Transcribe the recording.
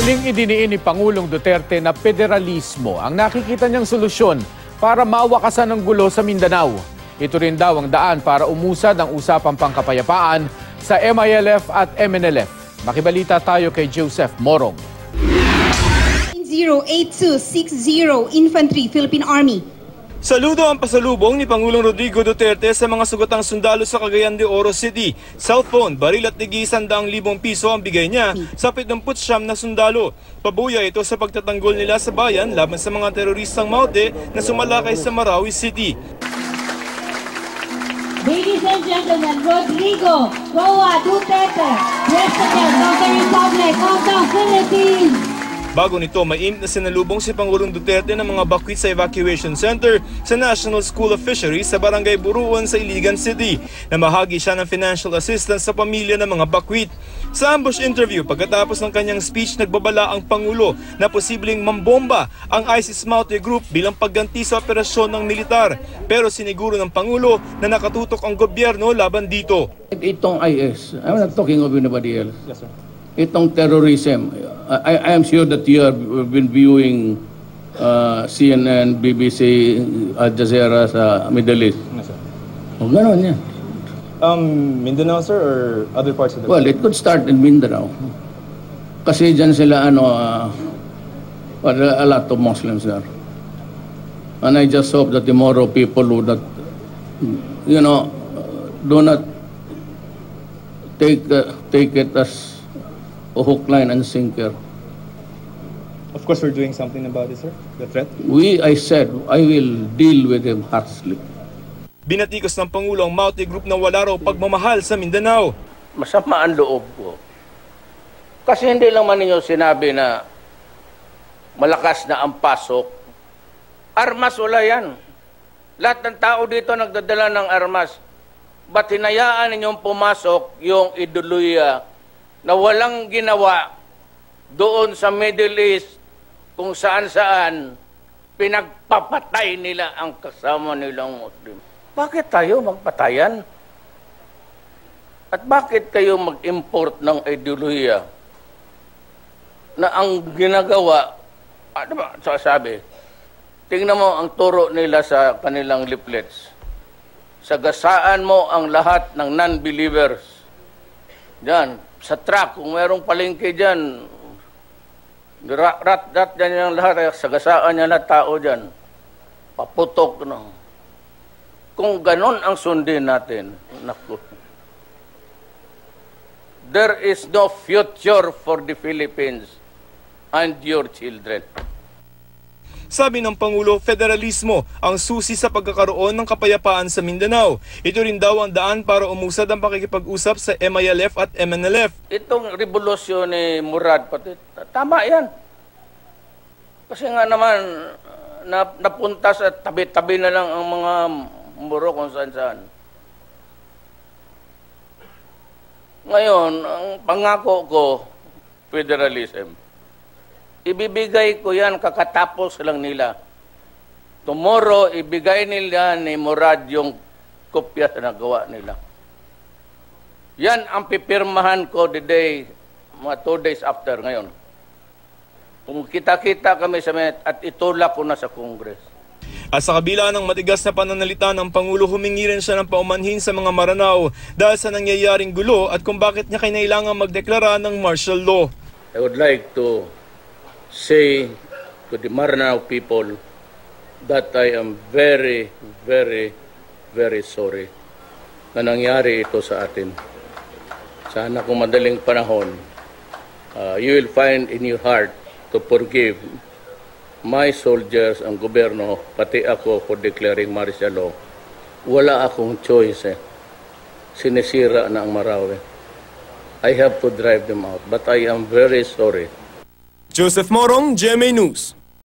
Muling idiniin ni Pangulong Duterte na federalismo ang nakikita niyang solusyon para mawakasan ang gulo sa Mindanao. Ito rin daw ang daan para umusad ang usapang pangkapayapaan sa MILF at MNLF. Makibalita tayo kay Joseph Morong. 08260 Infantry, Philippine Army. Saludo ang pasalubong ni Pangulong Rodrigo Duterte sa mga sugatang sundalo sa Cagayan de Oro City. Cellphone, baril at ligi 100,000 piso ang bigay niya sa 79 na sundalo. Pabuya ito sa pagtatanggol nila sa bayan laban sa mga teroristang Maute na sumalakay sa Marawi City. Ladies and gentlemen, Rodrigo Roa Duterte, President of the Republic of the Philippines. Bago nito, mainit na sinalubong si Pangulong Duterte ng mga bakwit sa evacuation center sa National School of Fisheries sa Barangay Buruan sa Iligan City. Namahagi siya ng financial assistance sa pamilya ng mga bakwit. Sa ambush interview, pagkatapos ng kanyang speech, nagbabala ang Pangulo na posibleng mambomba ang ISIS Maute Group bilang pagganti sa operasyon ng militar. Pero siniguro ng Pangulo na nakatutok ang gobyerno laban dito. Itong IS, I'm not talking of anybody else. Yes, sir. Itong terrorism, I am sure that you have been viewing CNN, BBC, Al Jazeera sa Middle East. Yes, sir. O gano'n yan. Mindanao, sir, or other parts of the Well, it could start in Mindanao. Kasi dyan sila, a lot of Muslims there. And I just hope that tomorrow people would not, do not take it as a hook, line, and sinker. Of course, we're doing something about it, sir. The threat. I said, I will deal with him harshly. Binatikos ng Pangulo ang Maute Group na wala raw pagmamahal sa Mindanao. Masama ang loob ko. Kasi hindi lang man ninyo sinabi na malakas na ang pasok. Armas wala yan. Lahat ng tao dito nagdadala ng armas. Ba't hinayaan ninyong pumasok yung ideolohiya na walang ginawa doon sa Middle East kung saan-saan pinagpapatay nila ang kasama nilang Muslim. Bakit tayo magpatayan? At bakit kayo mag-import ng ideolohiya na ang ginagawa, ano ba sasabi? Tingnan mo ang turo nila sa kanilang leaflets. Sagasaan mo ang lahat ng non-believers. Diyan, sa truck, kung mayroong palengke dyan, rat dyan yung lahat, sagasaan niya na tao dyan. Paputok, no? Kung ganon ang sundin natin, naku. There is no future for the Philippines and your children. Sabi ng Pangulo, federalismo ang susi sa pagkakaroon ng kapayapaan sa Mindanao. Ito rin daw ang daan para umusad ang pakikipag-usap sa MILF at MNLF. Itong revolusyon ni Murad, pati, tama yan. Kasi nga naman, napunta sa tabi-tabi na lang ang mga muro kung saan-saan. Ngayon, ang pangako ko, federalism. Ibibigay ko yan kakatapos lang nila. Tomorrow, ibigay nila ni Murad yung kopya na nagawa nila. Yan ang pipirmahan ko the day, mga 2 days after ngayon. Kung kita-kita kami sa Met at itulak ko na sa Congress. At sa kabila ng matigas na pananalita ng Pangulo, humingi rin siya ng paumanhin sa mga Maranao dahil sa nangyayaring gulo at kung bakit niya kailangan magdeklara ng martial law. I would like to say to the Maranao people that I am very, very, very sorry na nangyari ito sa atin. Sana kung madaling panahon, you will find in your heart to forgive my soldiers, ang gobyerno, pati ako for declaring martial law. Wala akong choice. Sinisira na ang Marawi. I have to drive them out, but I am very sorry. Joseph Morong, GMA News.